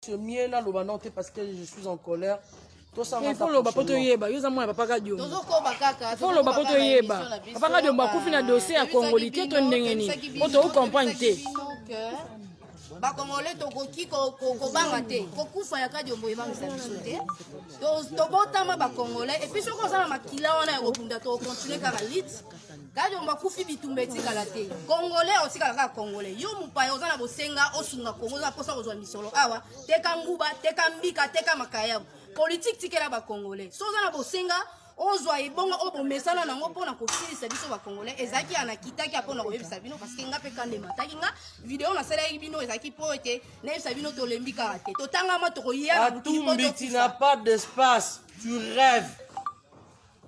Je mieux là le banon parce que je suis en colère. Tout ça il faut le bapoto yeba, yo za moi papa kadio. Il faut le bapoto yeba. Papa kadio ba kufi na dossier ya congolité to ndengeni. Poto comprendre te. Ba congolais to koki ko banga te. Ko kufa ya kadio moyeba biso te. To botama ba congolais et puis soko za makila wana ya kokunda to continuer kaka lit. Kadio makufi bitumba etikala te. Congolais otikala kaka congolais. Yo mupaya oza na bosenga osunga Congo za posa kozwa misolo awa. Teka nguba, teka mbika, teka makaya. Politique tikela ba congolais. Soza na bosenga ozwa ebonga obo mesala nango pona kosilisa biso ba congolais. Ezaki anakitaki apona koyebisa bino parce que nga pe kande mataki nga video na sala bino ezaki po ete na yebisa bino to lembika te. To tanga ma to koya na butu. Tu n'as pas d'espace. Tu rêves.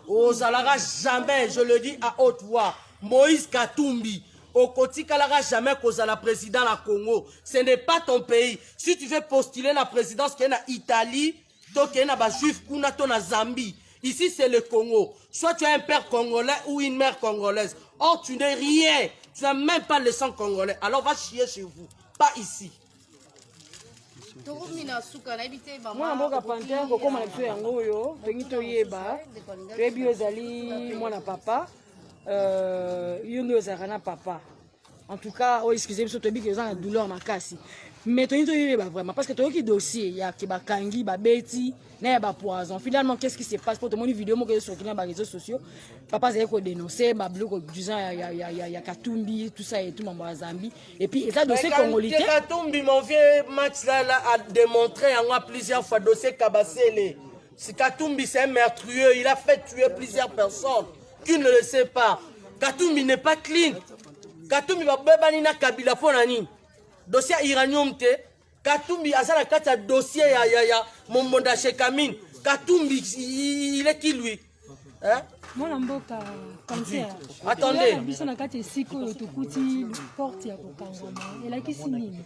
Ozalara jamais, je le dis à haute voix, Moïse Katumbi, Okoti Kalara jamais kozala président la Congo. Ce n'est pas ton pays. Si tu veux postuler la présidence qui est en Italie, toi qui es en Juif, kuna ton na Zambie. Ici c'est le Congo. Soit tu as un père congolais ou une mère congolaise. Or tu n'es rien. Tu n'as même pas le sang congolais. Alors va chier chez vous. Pas ici. Mwana mboka panter kokoma na biso yango oyo tongi toyeba toyebi ezali mwana papa yo nde ozalaka na papa en tout cas oh excusez biso toyebi ke eza na douleur makasi mais tongi toyeba vraiment parce que toyoki dossier ya ke bakangi babeti na ya bapoison finalement qu'est-ce qui se passe pour tomoni vidéo moko ezosoki na baréseaux sociaux papa azali kodénoncer babiloko disant ya Katumbi tout ça et tout mambo ya Zambie et puis eza dossier congolais Katumbi mon vieux Max là a démontré en plusieurs fois dossier Kabasele. Si Katumbi c'est un meurtrier, il a fait tuer plusieurs personnes qui ne le sait pas. Katumbi n'est pas clean. Katumbi va bebani na Kabila ponani. Dossier iranium te. Katumbi azala kata dossier ya Momonda Shekamine. Katumbi il est qui lui? Hein? Mwana mboka cancer. Attendez. Biso na kati esiko yo tokuti porte ya kokangama. Elakisi nini?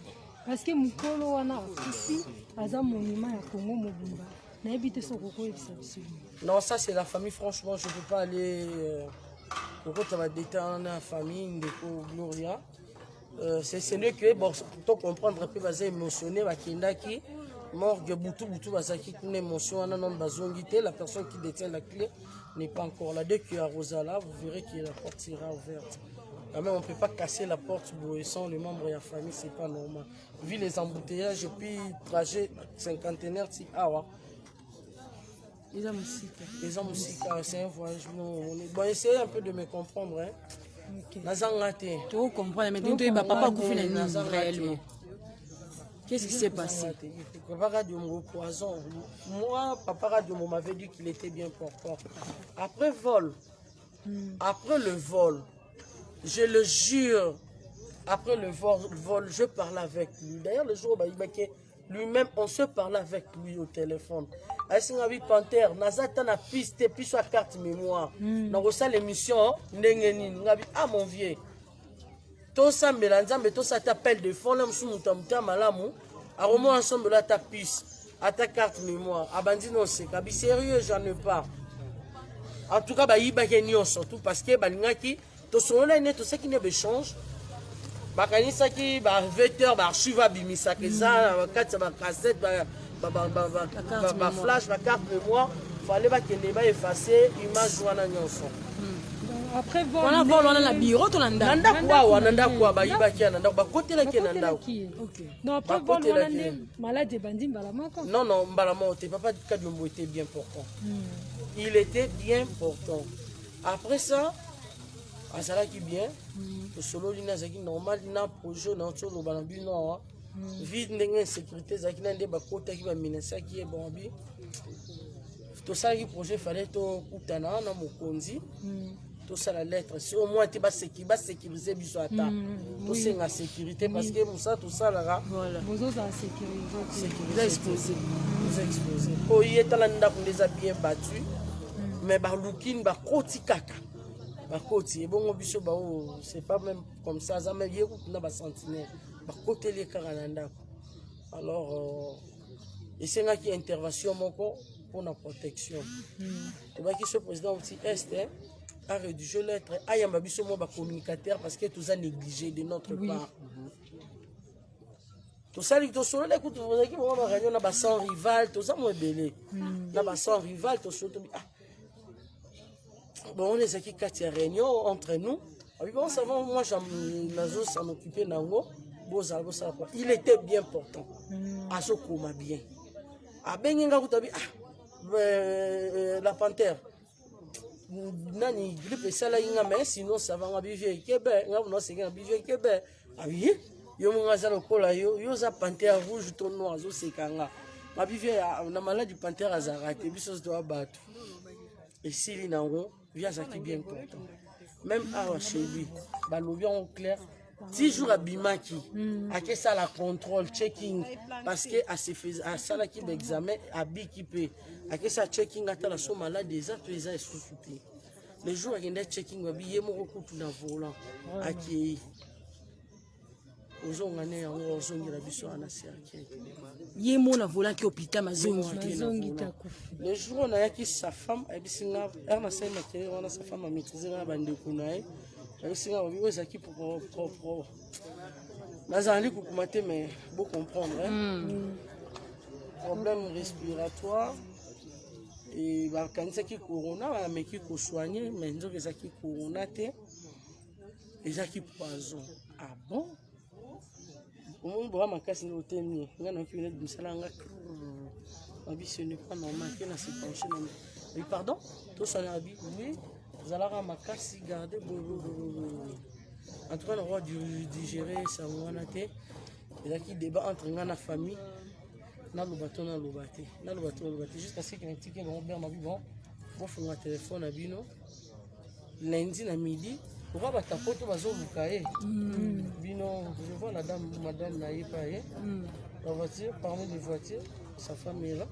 Parce que mukolo wana akufi aza monument ya Congo mobimba. Na ebite soko ko ebisa biso. Non, ça c'est la famille, franchement, je ne peux pas aller au côté de la famille de Gloria. C'est celui que, bon, pour comprendre un peu, vas émotionné, qui morgue, boutou, qui une émotion, la personne qui détient la clé n'est pas encore là. Dès qu'il y a Rosala, vous verrez que la porte sera ouverte. Quand même, on ne peut pas casser la porte sans les membres de la famille, c'est pas normal. Vu les embouteillages, et puis trajet cinquantenaire, les hommes aussi. C'est un voyage. Bon, essayez un peu de me comprendre. Hein. Okay. Tu comprends, mais tu papa réellement. Qu'est-ce qui s'est passé? Papa Radio poison. Moi, Papa Radio m'avait dit qu'il était bien portant. Après le vol, je le jure, après le vol, je parlais avec lui. D'ailleurs, le jour où lui-même, on se parlait avec lui au téléphone. Aïssingabi Panther, Nazata na piste, puis sa carte mémoire. Dans ça l'émission, ah mon vieux. Tout ça, mais tout ça t'appelle de fond, l'homme sous mon malamu. À moment ensemble là ta puce, à ta carte mémoire. Abandi non c'est kabi sérieux, j'en ai pas. En tout cas, bah il y surtout parce que balingaki, tout son là tout ça qui ne change. Bakanisa qui ba vecteur ba archive bimisa que ça, ba cassette ba flash ba carte mémoire, fallait ba kende ba effacer image wana nyonso. Après vol, on a vol on a la bureau to nanda. Nanda kwa ba yibaki nanda ba côté la ki nanda. OK. Non après vol on a malade bandi mbalamako. Non, mbalamako, papa du Kadumbo était bien portant. Il était bien portant. Après ça, azala qui bien, le solo lina zaki normal na projet na solo balambi no. Vide ndenge sécurité zaki na ndeba kota ki ba minasa ki e bombi. Tout ça qui projet fallait to kutana na mokonzi. Tout ça la lettre si au moins tu vas sécuriser biso ata. Tout c'est la sécurité parce que Moussa tout ça là. Voilà. Vous autres en sécurité. Vous exposé. Oh il est là nda kundeza bien battu. Mais ba lukine ba koti kaka. Ba koti bon biso ba c'est pas même comme ça ça mais yeko na ba sentinelle. Ba côté les karananda. Alors et c'est là qui intervention moko pour la protection. Et ba qui ce président aussi est a rédigé lettre ayamba biso mo ba communicateur parce que tout ça négligé de notre part. tosali tosolola kutu ozalaki bongo baréunion na basan rival toza mo ebele na basan rival tosolo tobi bon on ezalaki kati ya réunion entre nous bon ça va moi nazo s'en occuper nango bozala quoi il était bien portant azokoma bien abengi nga kutabi la panthère nani grippe esala inga mais sinon ça va nga bivie kebe nga no senga bivie kebe oui yo monga za lokola yo za panthère rouge to noir zo sekanga ma bivie na maladie panthère azara te biso to abatu esili nango via ça qui bien important même awa chez lui balobi en clair 10 jours à Bimaki, à que ça la contrôle, checking, parce que à ça là qui l'examen, à Bikipe, à que ça checking à la somme malade des autres les a sous-souté. Les jours à qu'il checking, à billet mon recours tout dans volant, à qui aux ongane en zongi la biso anasi aki. Yemo na volant qui hôpital mazongi. Le jour on a qui sa femme, et puis singa, elle m'a dit que on a sa femme a maîtrisé la bande de kunaï. Singa on vit qui pour nazali kukumate mais beau comprendre problème respiratoire et bah quand c'est qui corona mais qui ko soigner mais nzo que ça qui corona te et ça qui poison ah bon on voit ma casse no teni ngana ki ne bisala nga ce n'est pas normal que na se pencher et pardon tout ça na bi oui zalara makasi garder en tout cas on va digérer ça on a été et là qui débat entre la famille na le bateau jusqu'à ce qu'il indique bon bien ma vie bon faut un téléphone à bino lundi na midi on va tapoter bazo bukaye bino je vois la dame madame naïpa la voiture parmi les voitures sa femme est là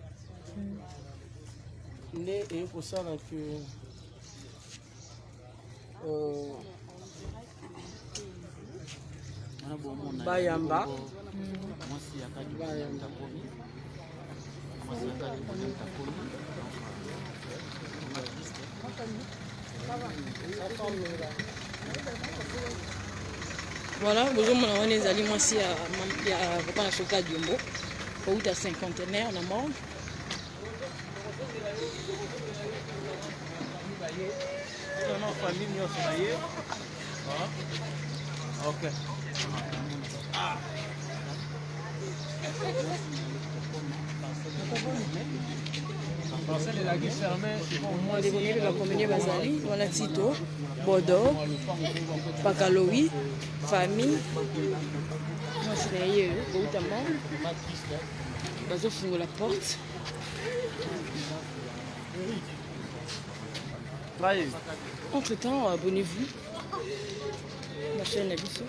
et pour ça là que Bayamba voilà, bonjour mon nom est Ali moi si à papa na soka Diombo au ta cinquantenaire na mort non famille nous soyez OK la commune Bazali, on a Tito, Bordeaux, Pakaloui, famille. Moi c'est d'ailleurs, notamment, Bazo ouvre la porte. Entre temps, abonnez-vous. Ma chaîne Abisso.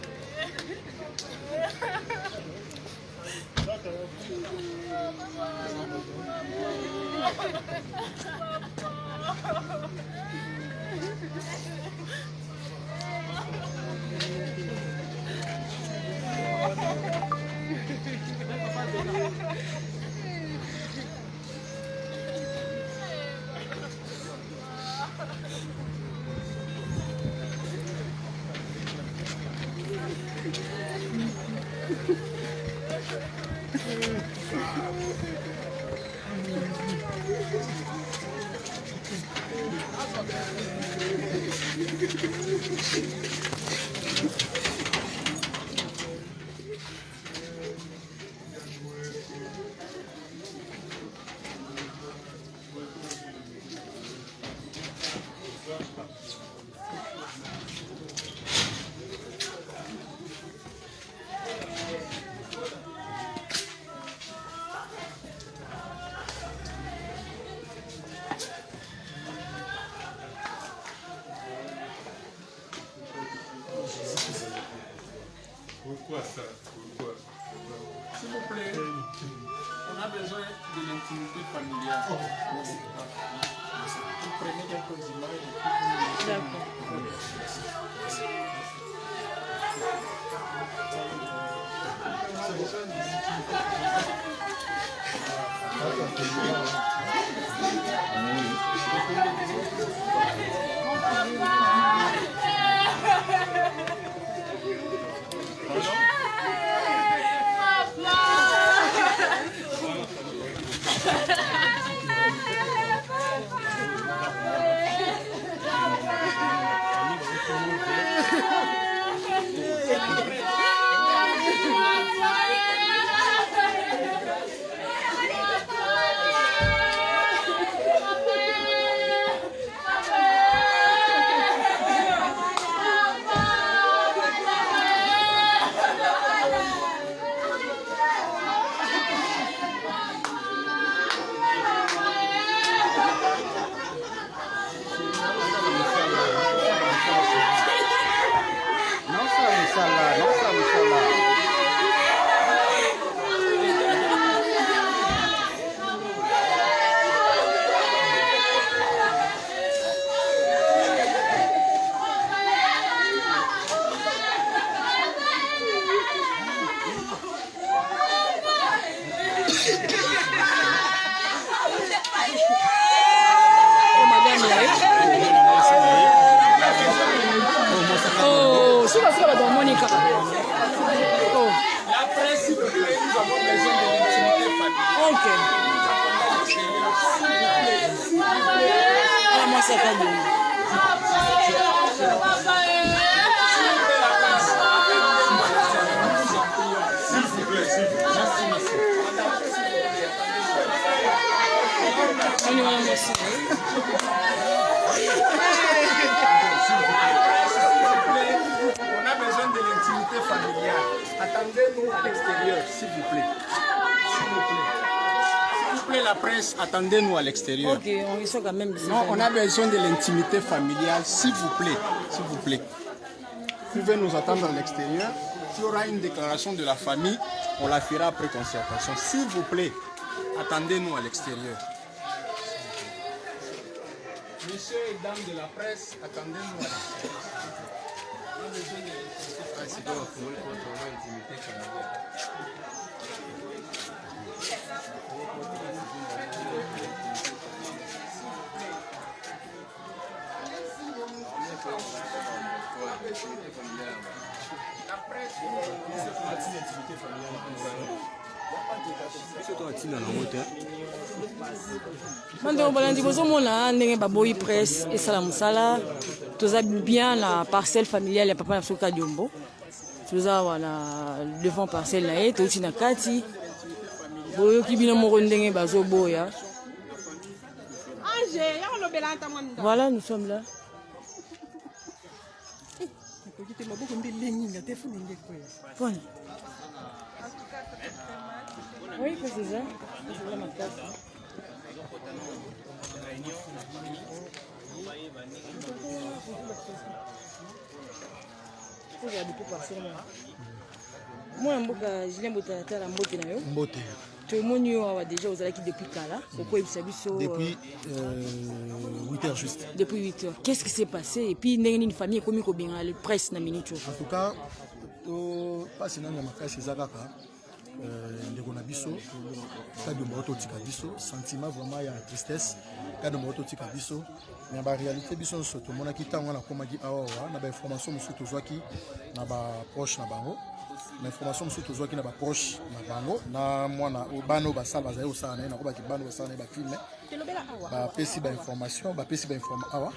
Pourquoi ça? Pourquoi? S'il vous plaît, on a besoin de l'intimité familiale. Vous prenez quelques images. D'accord. Donc, moi ça va bien. On a besoin de l'intimité familiale. Attendez-nous à l'extérieur, s'il vous plaît. S'il vous plaît. S'il vous plaît, la presse, attendez-nous à l'extérieur. Ok, on est quand même. Non, on a besoin de l'intimité familiale, s'il vous plaît. S'il vous plaît. Vous pouvez nous attendre à l'extérieur. S'il y aura une déclaration de la famille, on la fera après concertation. S'il vous plaît, attendez-nous à l'extérieur. Messieurs et dames de la presse, attendez-nous à l'extérieur. Maintenant, balandi bozomona ndenge baboyi presse esala mosala toza bien la parcelle familiale ya papa na soka Diombo toza wana devant parcelle na ye touti na kati boyoki bino moko ndenge bazoboya. Voilà, nous sommes là. Bon. Oui, c'est ça. C'est là ma carte. Moi, je viens de la mbote na yo. Mbote. Tout le monde a déjà aux alaki depuis Kala. Pourquoi il s'habille depuis 8 heures juste. Depuis 8 heures. Qu'est-ce qui s'est passé? Et puis, il y a une famille qui a bien la presse na minute. En tout cas, pas si on a makasi zakaka. Ndeko na biso kadi moto tika biso sentiment vraiment ya tristesse kadi moto tika biso mais ba réalité biso soto mona kitango na komaki awa na ba information musu tozwaki na ba proche na bango na information musu tozwaki na ba proche na bango na mwana bano basala bazayo sana na ko ba kibano basala ba filme ba pesi ba information awa.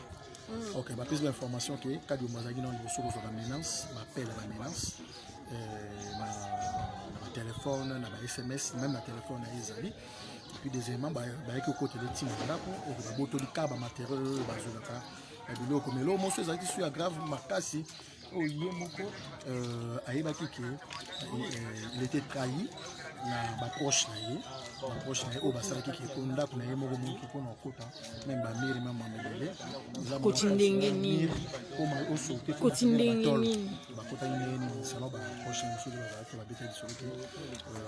OK, ba pesi ba information que kadi mozaki na biso ko za menace ba appel ba menace téléphone, na SMS, même na téléphone na Isali. Et puis deuxièmement, bah que côté de team là pour ba boto di kaba matériel bazolaka. Et biloko melo mo so ezaki sur grave makasi o yemoko ayeba ki il était trahi na ba proche na ye o basala ki ko ndako na ye moko moko ko na kota même ba miri mama mbele kotindenge ni koma o so te kotindenge ni ba kota ni sala ba proche na so ba beta di so ke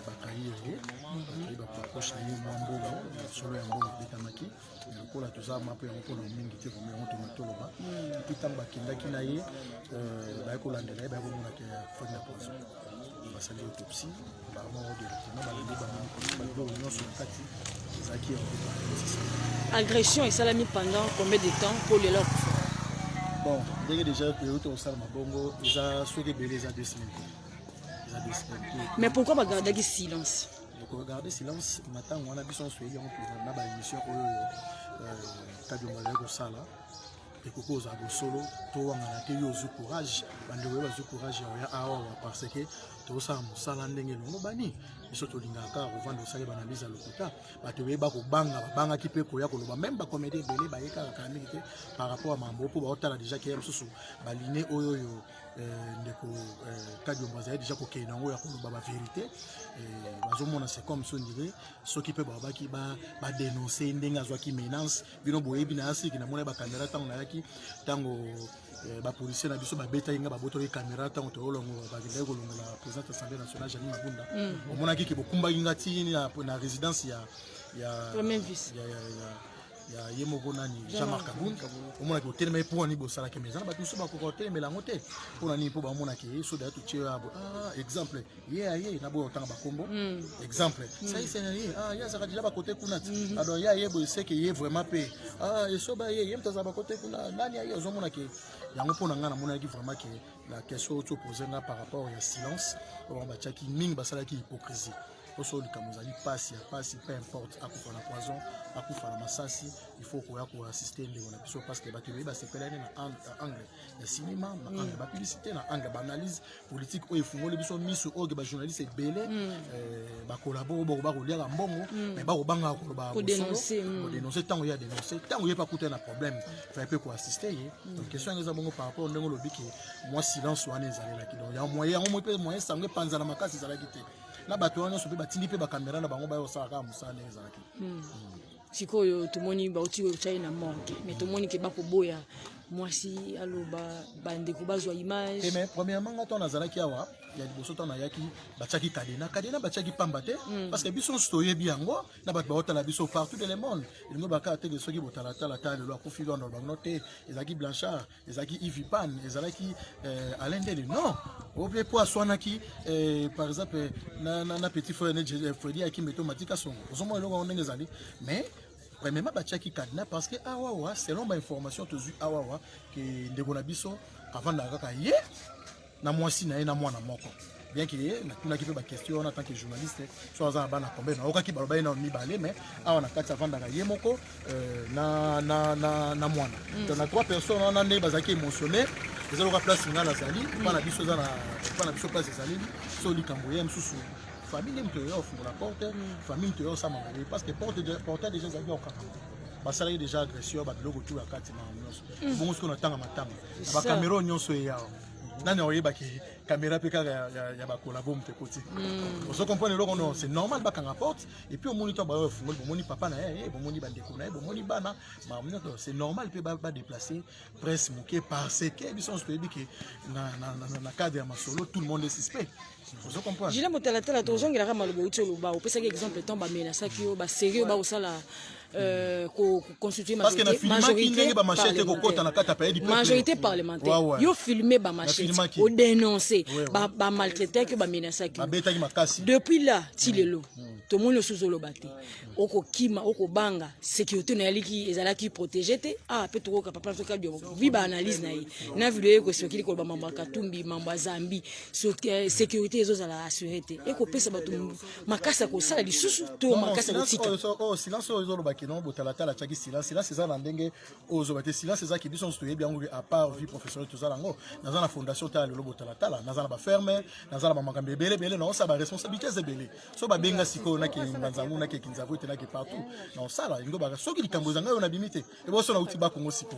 ba trahi ye ba proche na ye mbo solo ya mbo beta maki lokola toza mapo ya mpo na mingi te comme on tourne tout là et puis tamba kindaki na ye ba ko landela ba ko mona ke fa na poison ba sali autopsie ba mort directement ba lendi ba do union sur kati zaki agression et salami pendant combien de temps pour les locks? Bon, déjà que au sala mabongo ils soki belé za 2 semaines. Mais pourquoi ba garder silence? Regarder silence matin on a biso soyé on na ba émission kadi on va sala et koko za solo to wanga te yo zu courage bande we ba zu courage ya awa parce que to sa musala ndenge longo bani biso to lingaka revendre sala bana biza lokuta bato we ba ko banga ki pe ko ya ko loba même ba comédie belé ba yeka ka mingi par rapport à mambo po ba otala déjà que mususu ba liné oyo ndeko kadi on va déjà ko kena ngo ya ko loba ba vérité bazomona c'est comme ça ndiwe soki pe babaki ba dénoncer ndenge azwaki menace bino boyebi na asiki na mona ba caméra tango na yaki tango ba policier na biso ba beta inga ba boto les caméra tango to longo ba gile ko longo la présidente de l'Assemblée nationale Janine Mabunda o mona ki bo kumba inga ti na résidence ya premier vice ya yemoko nani Jean-Marc Aboun o mona ko telema pour ni bo sala ke maison ba tout ba ko telema la ngote pour ni pour ba mona ke so da to tche exemple na bo tanga ba kombo exemple ça c'est ya ça déjà ba côté kuna alors bo c'est que vraiment pe et so ba mtaza ba côté kuna nani zo mona ke yango pona ngana mona ki vraiment que la question to poser na par rapport au silence on ba tchaki ming ba sala ki hypocrisie Oso likamozali passe peu importe akufa na poison akufa na masasi il faut qu'on y assister les parce que batterie ba sepelane na angle ya cinéma na angle ba publicité na angle ba analyse politique o efungole biso miso o ba journaliste belé ba collabore ba ko liaka mbongo mais ba ko banga ko ba dénoncer tant ya dénoncer tant ya pas coûter na problème faut peu ko assister donc question ngeza bongo par rapport ndenge lobiki moi silence wana ezali la kido ya moyen sangwe panza na makasi ezala kité na bato wana so pe batindi pe ba caméra na bango ba yo sala ka musana ezala kité sikoyo tomoni bauti oyo chai na manque mais tomoni ke bakoboya mwasi aloba bandeko bazwa image mais premièrement ngato nazalaki awa ya liboso tana yaki bachaki kadena bachaki pambate parce que biso stoye biango na bato baota la biso partout dans le monde ngo baka te soki botala tala tala lo akufi dans bango te ezaki Blanchard ezaki Yves Pan ezalaki Alain Dele non oble po aswanaki par exemple na petit frère ne Freddy Akimbeto Matika Songo ozomo eloko ndenge ezali mais premièrement bachaki kadena parce que awawa selon ma information tozu awawa que ndeko na biso avant na kaka ye na mwasi na ye na mwana moko bien que na tuna ki pe ba question en tant que journaliste so za bana combien na okaki baloba ina mibale mais awa na kati avant na ye moko na mwana donc na trois personnes on a né bazaki émotionné les autres place ngana zali pas na biso za na place zali so likamboye msusu famille mtoyo ofu la porte famille mtoyo sama parce que porte déjà zali okaka basala déjà agression ba biloko tout ya kati ma nyonso bongo ce qu'on attend matanga ba caméra nyonso yao nani oyeba ki caméra pe ka ya ba collabo mte koti on comprendre le non c'est normal ba kanga porte et puis au moniteur ba fungol bo moni papa na ye bo moni bandeko na ye bo moni bana ma c'est normal pe ba déplacer presse moké parce que biso se dit que na cadre ya masolo tout le monde est suspect. Jila motalatala tozongela ka malobo uti oloba opesaki exemple temps ba menasaki yo ba sérieux ba osala constituer majorité parlementaire yo filmer ba machete o dénoncer ba maltraiter que ba menasaki depuis là tilelo tout le monde sous olobate oko kima oko banga sécurité na yaliki ezalaki protéger te pe to ko papa to ka dio vi ba analyse na yi na vidéo ko sokili ko ba mamba katumbi mamba zambi sécurité ezozala assuré te eko pesa bato makasa ko sala lisusu to makasa ko tika silence ozolobaki non botalatala chaki silence c'est na ndenge ozobate silence ezaki biso stoye bien à part vie professionnelle to zala ngo na zana fondation ta le botalatala na zana ba ferme na zana ba makambe belé na osa ba responsabilité zebele so ba benga siko na ki mbanzangu na ki kinzavu te na ki partout na osala ngo ba soki likambo zanga yo na bimite e bo so na uti ba kongo siko.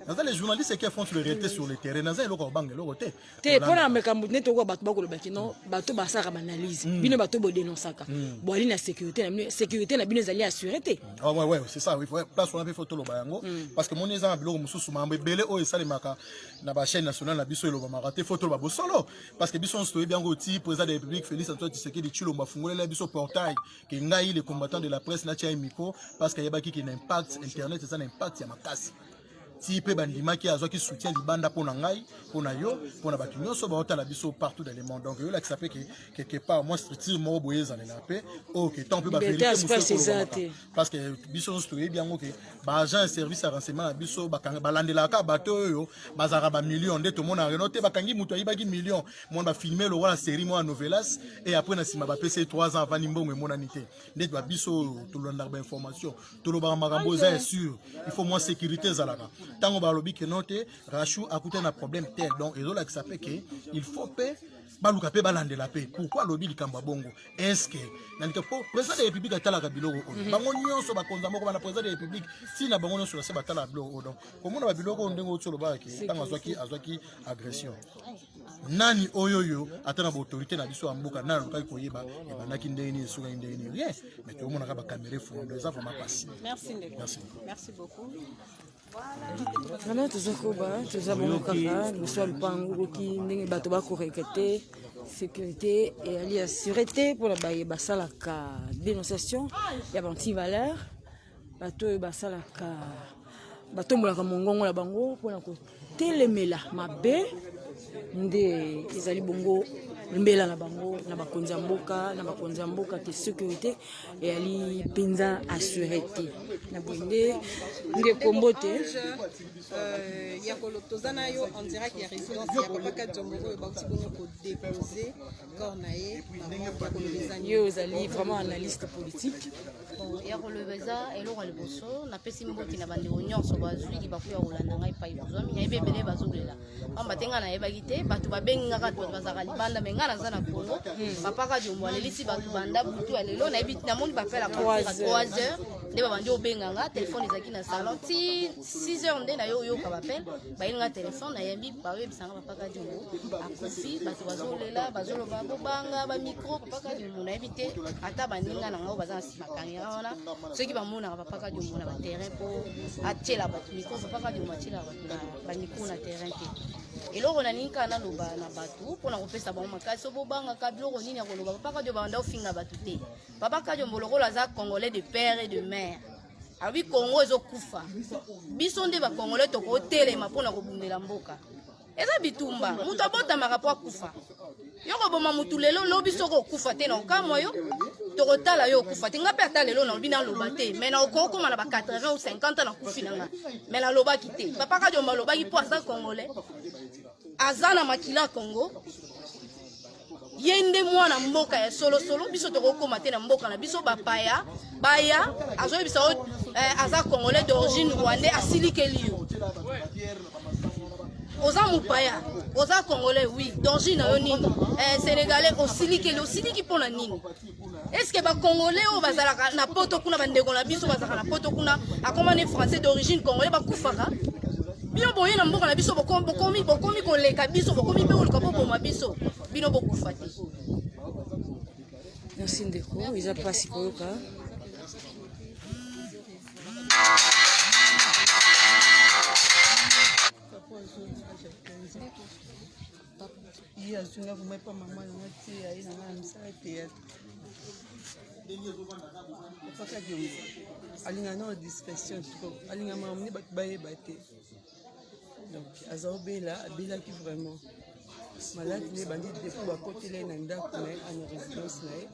Dans les journalistes qui font sur le réalité sur le terrain, dans les locaux bang le côté. Te pour la mekambu ne to ko bato bakolo bakino bato basaka analyse. Bino bato bo dénonçaka. Bo ali na sécurité na bino zali assuré te. Ah ouais c'est ça il faut place on a fait photo lo bayango parce que mon ezanga biloko mususu mambe belé o esalemaka na ba chaîne nationale na biso lo ba raté photo lo ba solo parce que biso on se bien ngoti président de la République Félix Antoine Tshisekedi Tshilo mafungolela biso portail que ngai les combattants de la presse na tia micro parce qu'il y a baki qui impact internet ça impact ya makasi. Si pe bandima qui azwa qui soutient libanda pona ngai pona yo pona batu nyonso ba otala biso partout dans le monde donc yo la qui s'appelle que quelque part moi structure mo boyeza na paix OK tant peu ba vérité parce que biso story bien OK ba agent service à renseignement biso ba kanga balandela ka bato yo bazara ba millions de tout monde a renoté ba kangi muto ayibaki millions moi ba filmer le roi série moi novelas et après na sima ba PC 3 ans avant nimbongo monanité net ba biso tout le monde ba information tout le ba makambo za sûr il faut moins sécurité zalaka. Tant que lobby que noté Rachou a coûté un problème tel donc et là qui s'appelle que il faut paix baluka pe balande la paix pourquoi lobby likamba bongo est-ce que na ndiko président de la République atala ka biloko bango nyonso ba konza moko na président de la République si na bango nyonso la se batala biloko donc comment na biloko ndengo tsolo ba ki tanga azwaki agression nani oyoyo atana ba autorité na biso amboka na lukai koyeba e banaki ndeni suka ndeni rien mais tout le monde a ba caméra fondé ça vraiment passé. Merci beaucoup. Voilà, tout ça nous sommes pas qui n'est pas correcté, sécurité et allié à sûreté pour la baie basalaka dénonciation, il y a anti-valeur, bateau basalaka, bateau moulaka mongongo la bango pour la télémela ma bé, ndé ezali bongo mbela na bango na bakonzi ya mboka ke sécurité eyali mpenza assuré te na bwende nde kombo te toza na yo en direct ya résidence ya papa Kadiomboko oyo bauti bongo kodépose corps na ye yo ozali vraiment analyste politique ya kolobeza eloko ya liboso napesi mbote na bandeko nyonso bazwiki bakuya kolanda ngai epai bozwami nayebi ebele bazokolela pamba te ngai nayebaki te bato babengingaka bato bazalaka libanda me ngai naza na kongo papa Kadiombo alelisi bato banda butu ya lelo nayebi namoni bapela 3 heures nde babandi obenganga telefone ezalaki na salon ti 6 heures nde na yo oyoka bapele bayelinga telefone nayembi baoyebisanga papa Kadiombo akufi bato bazolela bazoloba bobanga bamikro papa Kadiombo nayebi te ata baninga na ngai baza na nsima kangira wana soki bamonaka papa Kadiombo na baterrain mpo atiela bato mikro papa Kadiombo atiela bato bamikro na terrain te eloko naningi kaka naloba na bato mpona kopesa bango makasi so bobangaka biloko nini ya koloba papa Kadiombo banda ofinga bato te papa Kadiombo lokola aza congolais de père et de mère abi Congo ezokufa biso nde bakongolais tokotelema mpona kobundela mboka eza bitumba moto abotamaka mpo akufa yo koboma mutu lelo lobi soko okufa te na okamwa yo tokotala yo okufa te nga mpe ata lelo nalobi naloba te me na okokoma na ba 80 ou 50 na kufi na nga me nalobaki te papa Kadiombo alobaki mpo aza congolais aza na makila ya Congo ye nde mwana mboka ya solosolo biso tokokoma te na mboka na biso bapaya baya azoyebisa aza congolais d'origine rwandais asilikeli yo oza mupaya oza congolais oui d'origine na yo nini sénégalais osiliki mpona nini est-ce que bacongolais oyo bazalaka na poto kuna bandeko na biso bazalaka na poto kuna akoma ne français d'origine congolais bakufaka bino boye na mboka na biso bokomi koleka biso bokomi mpe koluka boboma biso bino bokufa te. Merci ndeko eza mpasi koyoka ye azwinga vuma epa mama nanga te aye nanga na misala te papa Kadiombo alinga na discrétion trop alinga mamoni bato bayeba te donc aza obela abelaki vraiment maladi ne bandi depuis bakotela ye na ndako na ye ana résidence na ye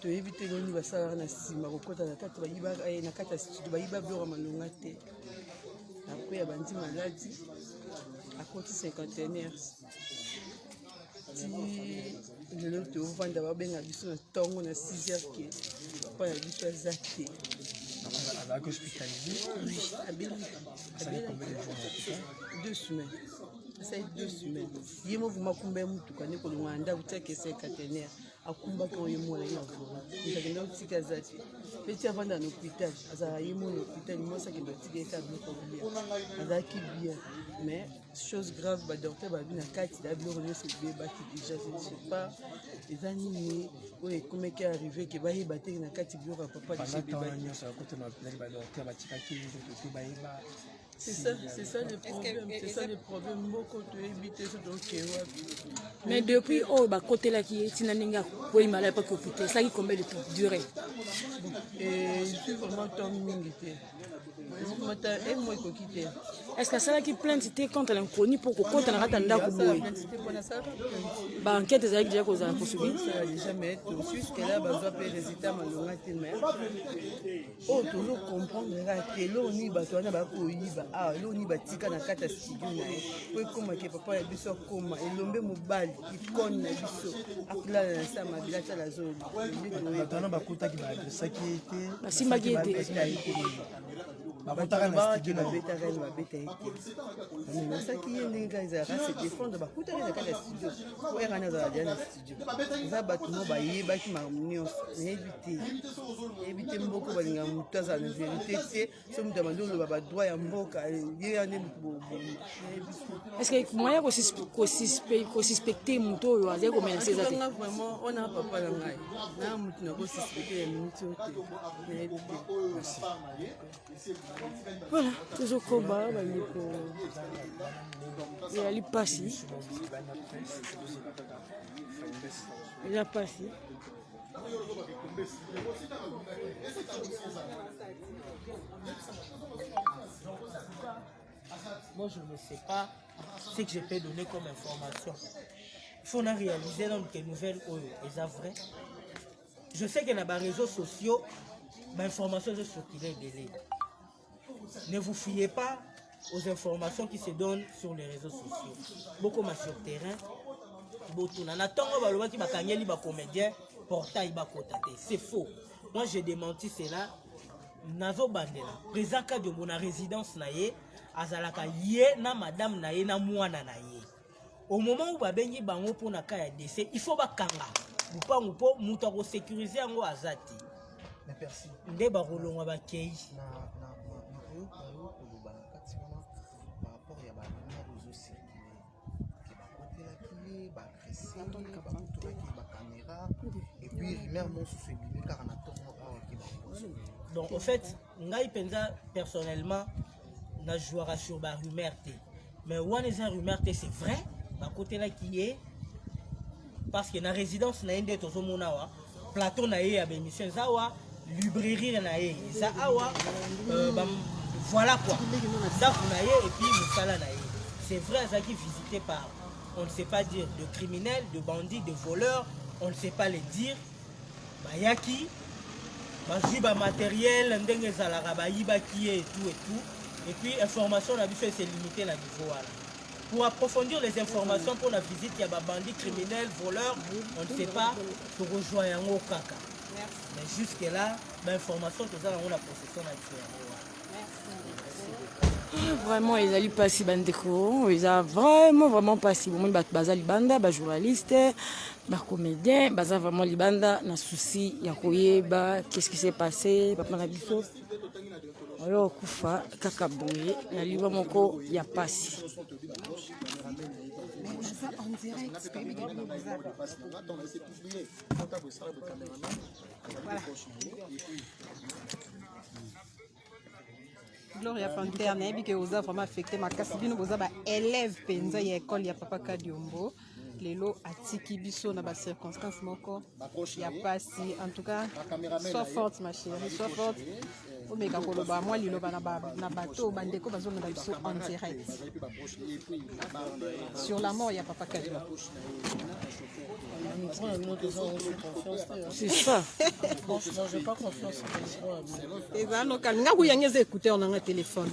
toyebi te nini basalaka na nsima kokota na kati na kati ya studio bayiba biloko malonga te apres ya bandi maladi akoti 51 heures ti lelo tovanda babenga biso na ntongo na 6 heures ke papa na biso aza te azalaki hospitalisé abelaki 2 semaines asali 2 semaines ye movuma kumba ya mutuka nde kolonga na ndako tiaki 51 heures akumbaki oyo mwana ye avoma akenda otika aza te mpe ti avanda na hôpital azalaka ye mona hôpital mwasi akenda otika eka biloko kolia azalaki bien mais chose grave badocteur babi na kati da biloko nyonso ebebaki déjà je ne sais pas eza nini oyo ekomeki arrivé ke bayeba te na kati biloko ya papa c'est ça le problème moko toyebi te so toke wapi mais depuis oyo bakotelaki ye ntina ndenge akwei maladi mpaki hôpital esalaki combien de temps durée je suis vraiment tom mingi te moi ekoki te est-ce que asalaki plainte te contre l'inconnu mpo kokota na kati ya ndako boye baenquête ezalaki deja kozala poursuivi déjà mais jusque-là bazwa mpe résultat malonga te mais oyo tozocomprendre kaka te eloko nini bato wana bakoyiba awa eloko nini batika na kati ya studio na ye po ekomaki papa ya biso akoma elombe mobali ikone na biso akolala na sa mabila atala azolobana bakotaki baadresaki ye te basimbaki ye te babaki babetaka ye babeta ye te basaki ye ndenge kaka ezalaka se défendre bakutaki na kati ya studio po erani azala deya na studio eza bato mo bayebaki makambo nyonso nayebi te mboka balinga motu azala na vérité te so moto abandi oloba badroit ya mboka ye ya nde motu est-ce que moyen kosuspecte motu oyo azali komenase eza te nga vraiment ona papa na ngai na motu nakosuspecte ya miniti oyo te nayebi te voilà tozokoba bandeko ezali mpasi eza mpasi moi je ne sais pas ce que je peux donner comme information il faut réaliser donc les nouvelles et ça vrai. Je sais que dans les réseaux sociaux, l'information est circulée délai. Ne vous fiez pas aux informations qui se donnent sur les réseaux sociaux. Beaucoup sur le terrain. C'est faux. Moi j'ai démenti cela. Nazo Bandela, président Kadiombo na résidence naye, azalaka ye na madame naye na mwana naye. Au moment où babengi bango pour na kaya décès, il faut bakanga. Mupa mupo muta ko sécuriser ngo azati. Mais merci. Nde ba rolonga ba kei. Na oyo koloba na kati wana par rapport ya ba réseaux sociaux qui ba kotela kile ba agresser ka ba mutuka ki ba caméra et puis rumeur mon sous ebimi car na tongo awa ki ba. Donc, en fait, personnellement, je joue sur la rumeur. Mais une rumeur, c'est vrai. À côté là qui est. Parce que dans la résidence, il y a des plateau, il y a des émissions, librairie, voilà quoi. Et puis, c'est vrai, ça qui est visité par, on ne sait pas dire, de criminels, de bandits, de voleurs, on ne sait pas les dire. Bayaki. Bajiba matériel, ndenge zalaka bayiba qui et tout. Et puis information la c'est limité la niveau là. Pour approfondir les informations pour la visite, il y a des bandits criminels, voleurs, on ne sait pas pour rejoindre au kaka. Mais jusque là, l'information tout ça on a possession naturelle. Vraiment ils allaient pas si bandeko, ils a vraiment pas si bon baza libanda, ba journaliste, ba comédien, baza vraiment libanda na souci ya koyeba qu'est-ce qui s'est passé, papa na biso. Alors kufa kaka boye na liba moko ya pasi. En direct, voilà. Gloria Panther nayebi ke oza vraiment affecté makasi bino boza ba élève penza ya école ya Papa Kadiombo lelo atiki biso na ba circonstances moko ya pasi. En tout cas sois forte ma chérie, sois forte. Omeka koloba moi liloba na bato bandeko bazonga biso en direct sur la mort ya Papa Kadiombo. C'est ça. Je n'ai pas confiance en les gens. Nga kuyangeza écouter on a un téléphone.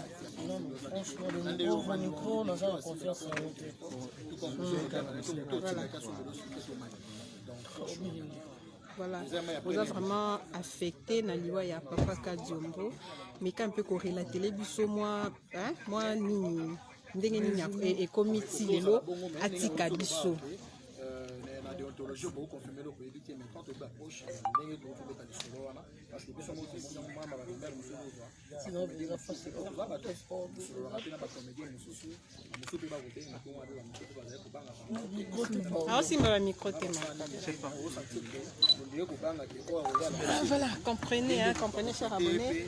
Non, franchement, le micro, on a confiance en voilà, vous êtes vraiment affecté na liwa ya Papa Kadiombo, mais quand on peut corrélater les biso moi ni ndenge nini et comité lelo atika biso. Pour confirmer le coïdé qui est maintenant tout approche ndenge to ko betali solo wana parce que biso mo c'est mo mama ba mbele mususu sinon déjà passé ko ba to sport rapina ba comédien mususu mususu ba côté na ko wana ba mususu ba za ko banga ah aussi ba micro tema voilà comprenez chers abonnés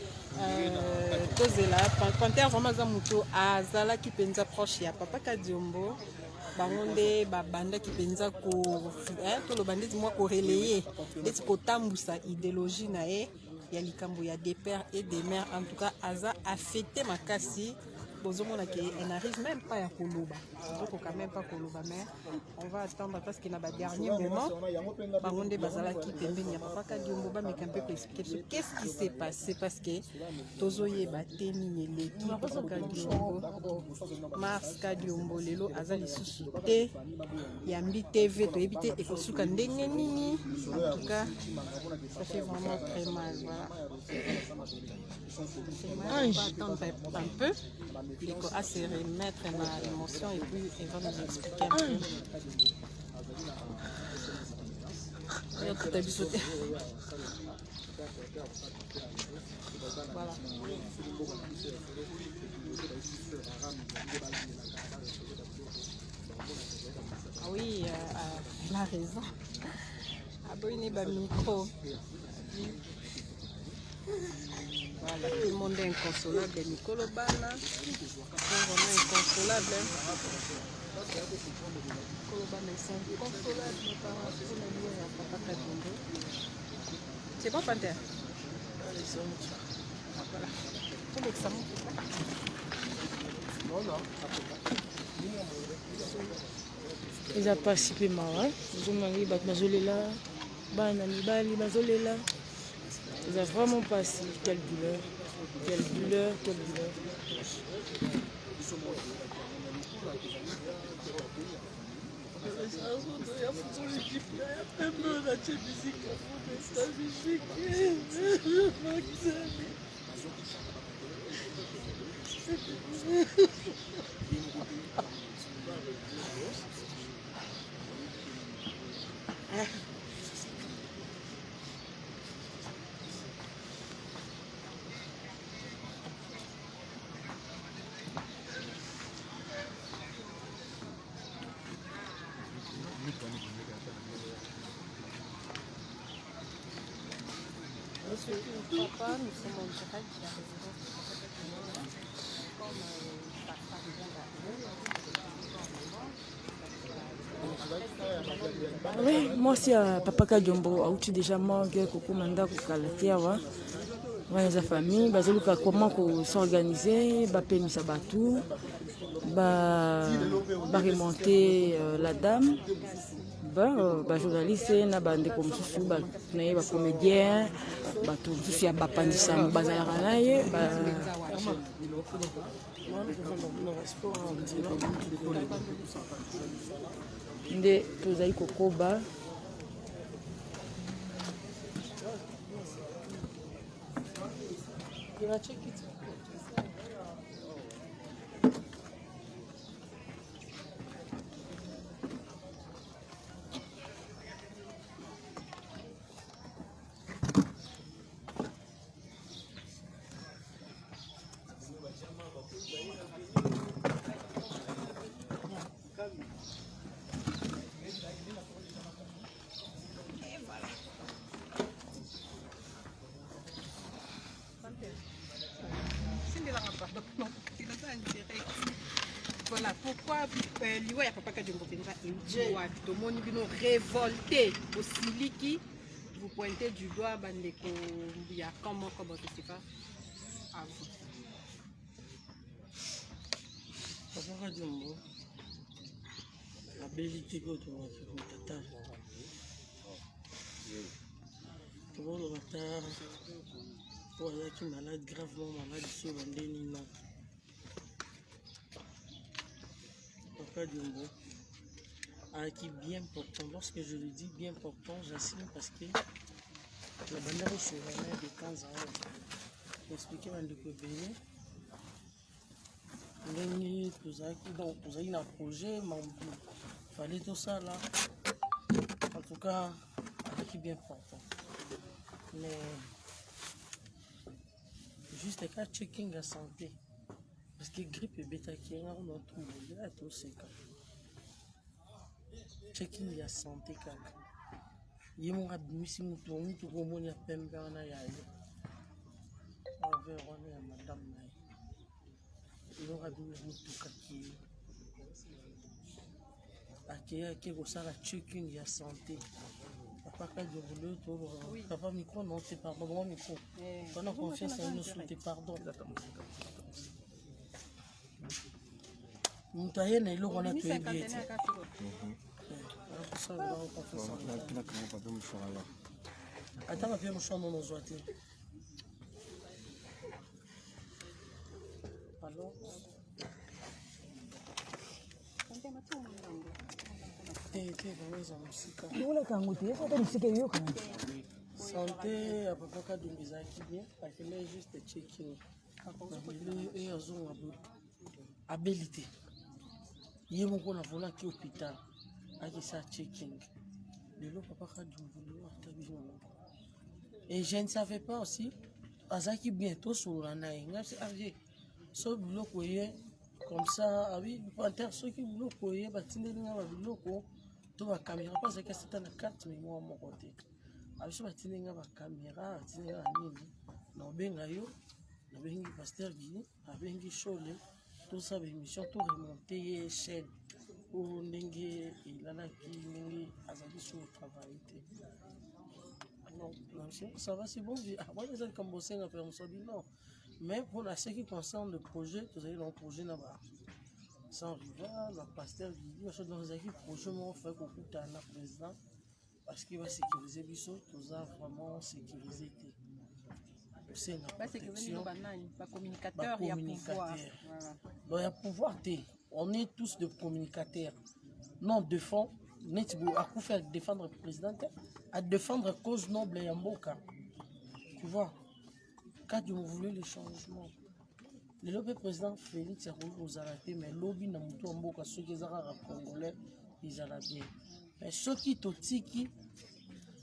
tozela Panther vraiment za muto azala ki penza proche ya Papa Kadiombo bangonde babanda ki penza ko to lo banditi moi ko relayer ndeti ko tambusa idéologie na ye ya likambo ya des pères et des mères. En tout cas aza affecté makasi bozomona que elle n'arrive même pas à koloba donc quand même pas koloba mais on va attendre parce qu'il y a ba dernier moment bangonde bazala ki pembeni ya Papa Kadiombo ba meka peu expliquer qu'est-ce qui s'est passé parce que tozoye bateni nyeleki Papa Kadiombo Mars Kadiombo lelo azali susu te yambi TV to ebité et kosuka ndenge nini. En tout cas ça fait vraiment très mal. Voilà, on va attendre un peu à se remettre ma émotion et puis elle va nous expliquer un peu. Voilà. Ah oui, elle a raison. Abonnez le micro. Voilà, tout le monde est inconsolable. Nicolo Bana, vraiment inconsolable. Nicolo Bana, ils sont inconsolables, mes parents, pour la nuit à Papa Kadiombo. C'est bon, Panther? Voilà. Pour l'examen, c'est ça? Non, non. eza pasi mpe mawa ozomangi bato bazolela bana mibali bazolela eza vraiment pasi. Quelle douleur, quelle douleur, quelle douleur. Papa, nous sommes en direct de la résidence. Oui, moi aussi papa Kadiombo auti déjà manque koko manda ko kalatia wa wana famille bazoluka comment ko s'organiser ba pemisa batu ba remonter la dame ba journaliste na bande comme sous ba na ba comédien ba tout sous ya ba pandisa bazala na ye ba nde tozali kokoba Voilà pourquoi Liwa ya papa Kadiombo penza et tout le monde bino révolté au siliki vous pointez du doigt bandeko ya comment je sais pas à vous. Papa Kadiombo la bellité que tu as tata tu vois le bâtard voilà qui est malade gravement malade sur Bandeni non. Papa Kadiombo qui bien portant. Lorsque je le dis bien portant, j'assine parce que la bandère c'est vraiment de temps à autre. Expliquer à Ndekobeye. Donc, vous avez un projet, il fallait tout ça là. En tout cas, qui bien portant. Mais juste cas checking la santé. Parce que grippe et bêta qui est là, on a tout le monde, tout c'est quand. Checking la santé quand. Il y a un misi mutu mutu ko moni pembe na ya yo. Ave on ya madame na. Il y a un mutu kaki. Akia qui ko sala checking la santé. Papa Kadiombo to papa micro non c'est pardon moi micro. On a confiance en nous sous tes pardon. Mutaye na ilo kona to ebi. Attends, viens me chanter nos oies. Alors, santé à papa Kadiombo qui bien, parce que là juste checking. Et à zone abilité. Il y a mon qu'on a volé à l'hôpital. Avec ça checking. De l'eau papa Kadiombo. Et je ne savais pas aussi. Azaki bientôt sur la naïe. So biloko ye comme ça oui panthère ceux qui biloko ye batindeli nga biloko to ba caméra parce que c'était na carte mémoire mon côté abiso batindeli nga ba caméra batindeli nga nini na benga yo na bengi pasteur Guy na bengi Chole tout ça émission tout remonter ye chaîne pour ndenge ilala ki ndenge azali sur travail non ça va c'est bon ah moi les gens comme bosser na faire non. Mais pour ce qui concerne le projet, vous avez un projet là-bas. sans rival, le pasteur Guidi, dans un projet, on fait beaucoup de président parce qu'il va sécuriser Bissot, tout ça vraiment sécuriser. C'est un communicateur, il y a pouvoir. Il y a pouvoir, on est tous des communicateurs. Non, défend, à faire défendre le président, à défendre la cause noble et en boca. Tu vois, quand vous voulez les changements, le président Félix a aux arrêtés, mais lobby n'a pas en boca, ceux qui sont congolais, ils ont bien. Mais ceux qui sont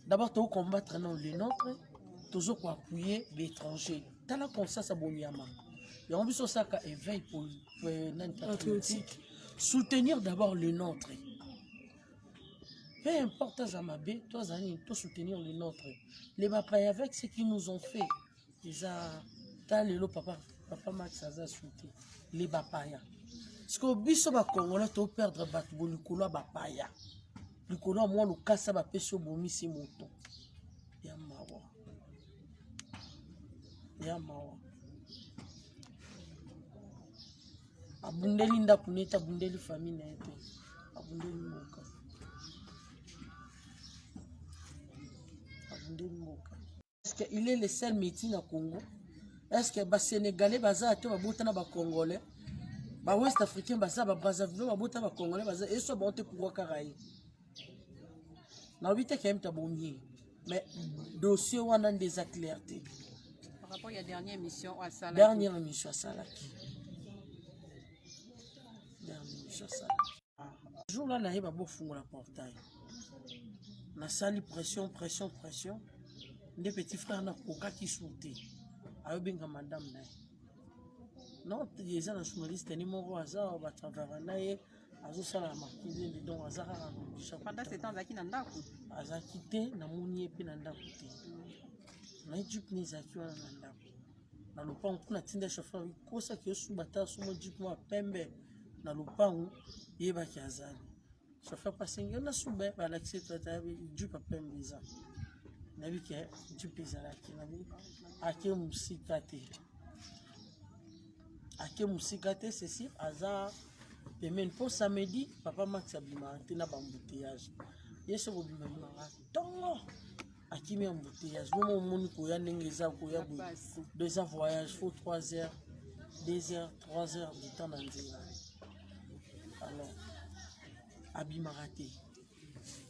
d'abord, tu combattre les nôtres. Toujours pour appuyer l'étranger. Dans la conscience à Bonyama, il y a un ça éveil pour patriotique. Soutenir d'abord les nôtres. Peu importe Zamabé, toi soutenir les nôtres. Les papas avec ce qu'ils nous ont fait. Papa Max a soutenu. Les papaya. Parce que biso ba Congolais to perdre batbo likolo papaya. Likolo moi le kasa ba peso bomi c'est moto. Ya mawa. Ya mawa abundeli ndaku neta abundeli famille na ete abundeli mboka est-ce qu'il est le seul métier na Congo? Est-ce que ba Sénégalais baza te ba botana ba Congolais ba West Africain baza ba Brazzaville ba botana ba Congolais baza et so ba te pouvoir karaye na obite quand même ta bomie mais dossier wana des clarté. Par rapport à la dernière émission à Salaki. Dernière émission à Salaki. Jour là, il y a beaucoup de portail. Na sali pression. Des petits frères na koka qui sauté. Ayo benga madame na. Non, les gens journalistes ni moko aza ba travailler na ye azo sala makile de donc aza ka pendant ce temps zaki na ndako. Aza quitté na moni pe na ndako te. Na jeep ni zaki wana na ndako na lupango kuna tinda chauffeur ikosa kiyosu bata sumo jeep mo pembe na lupango yeba kiazali chauffeur pasenge na sube ba l'accepte ta jeep pembe za na bi ke jeep ezalaki na bi ake musika te ceci aza pemene pour samedi papa Max abima te na bambouteillage yeso ko bima tongo akimi embouteillage vraiment moni ko ya nengeza ko ya 2 heures voyage faut 3 heures 2 heures 3 heures du temps d'anzela alors abima raté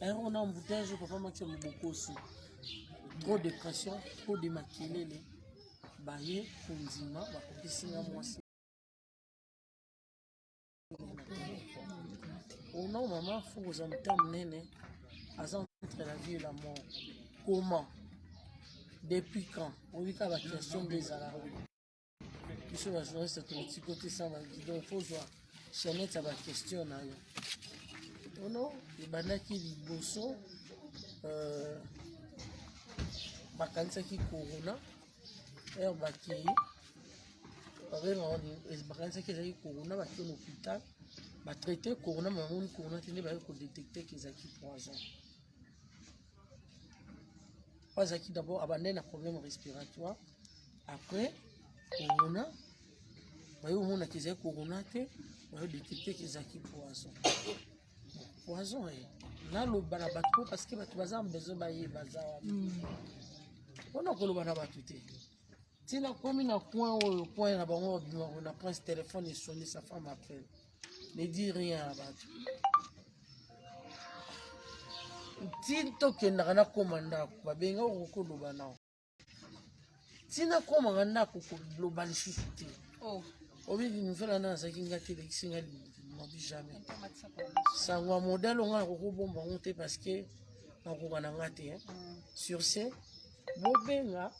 on a embouteillage papa Max beaucoup aussi trop de pression trop de makelele baye kunzima ba kopisinga mwasi oh non maman faut que j'en termine nene entre la vie et la mort. Comment? Depuis quand? On dit qu'à la question des Arabes. Puis sur la journée, c'est ton petit côté sans la guidon. Il faut voir. Chanel, ça va question. Oh non, les bandes qui les bossons, bakanisa qui corona, et baki, bakanisa qui est corona, baki en hôpital, ba traité corona, mais on corona, tu n'es pas détecté qu'ils ont qui poison. Pas acquis d'abord abandonner un problème respiratoire. Après, corona, on a des corona, on a détecté qu'ils ont qui poison. Poison, là, le banabato, parce que tu vas en besoin de bazar. On a le banabato. Si la commune a point au point, on a pris ce téléphone et sonné, sa femme appelle. Ne dit rien à la bateau. Tinto kendaka komanda ko babenga ko loba nao tina komanga ndako ko loba lisusu te obi nifela na saki ngati le kisinga mabi jamais sangwa modèle nga ko bomba monter parce que na ko kana ngate sur ce bobenga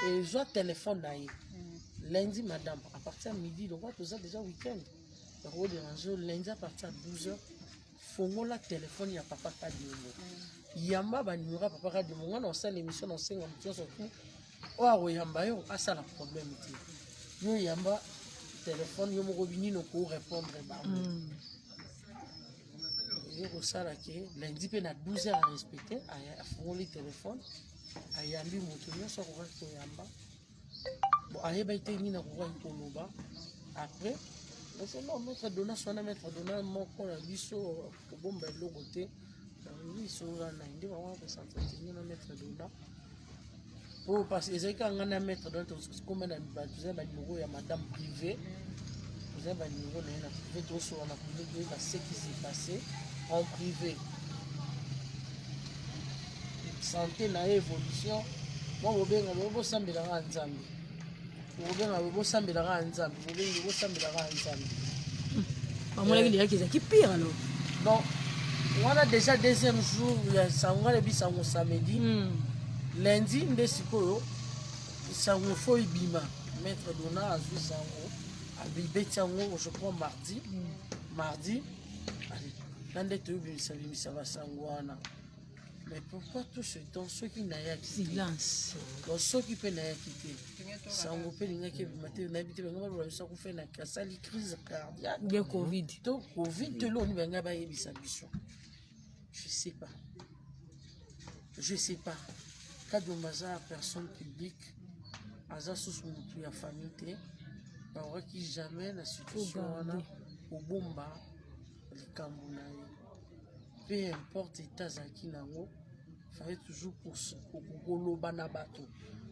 et je téléphone na lundi madame à partir de midi donc on a déjà week-end on dérange lundi à partir de 12h fongola téléphone ya papa Kadimo yamba ba numéro papa Kadimo ngana osala émission na senga mutio surtout o yamba yo asala problème ti yo yamba téléphone yo moko binino ko répondre ba yo ko sala ke lundi pe na 12h à respecter a fongola téléphone a yambi mutu yo so ko yamba bon ayeba ite ni na ko ko loba après c'est non maître dona sona maître dona moko na biso kobomba eloko te biso wana nde vraiment kosentretiene na maître dona po parce que ezalaki anga na maître dona tokoma na toza banimero ya madame privé toza banimero na ye na privé tosola na koyeba ce qui s'est passé en privé santé na ye évolution mwa bobenga bosambelaka nzambe bobenga bosambelaka nzambe bobengi bosambelaka nzambe bamonaki leyaki ezalaki pire alors donc wana déjà deuxième jour ya sango wana bisango samedi lundi nde sikoyo sango fo ibima maître dona azwi sango abibeti yango je crois mardi na nde toyebimisa basango wana. Mais pourquoi tout ce temps ceux qui n'aient pas silence donc ceux qui peuvent n'aient quitté ça on peut dire que matin n'habite pas on ça qu'on fait na sali crise cardiaque bien covid donc covid de l'eau ni banga ba yebisa biso je sais pas quand on maza personne publique aza sous mutu ya famille te ba qui jamais la situation wana obomba likambo na ye peu importe état zaki nango fallait toujours pour koloba na bato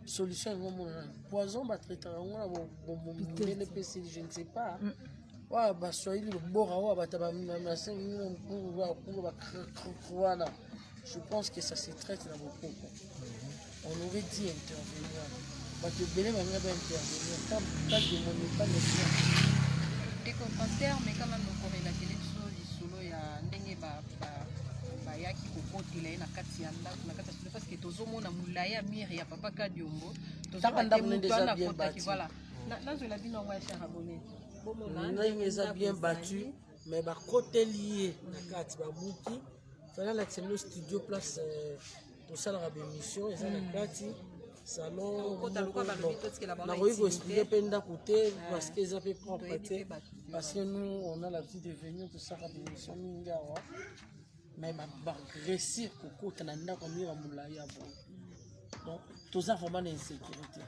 solution yango poison batraitaka yango na bomomele pesi je ne sais pas wa baswahili lobora oyo bata wana je pense que ça se traite na bokoko on aurait dit intervenir bato ebele banga baintervenir tant demone pas nécessaire décompenseur mais quand même okorelakele biso lisolo ya ndenge bayaki kokotela ye na kati ya ndako na kati ya studio parce que tozomona molai ya mire ya papa Kadiombo tozokotaki voilà nazwela bino yango ya cher abonné ndenge eza bien battu mais bakoteli ye na kati babuki fala lakisa bino studio place tosalaka bémission eza na kati salon nakoki koexplike mpe ndako te parce que eza mpe propre te parce que nous on a l'habitude de venir tosalaka bémission mingi awa mais baréussir kokota na ndako mire ya molai ya bon donc toza vraiment na insécurité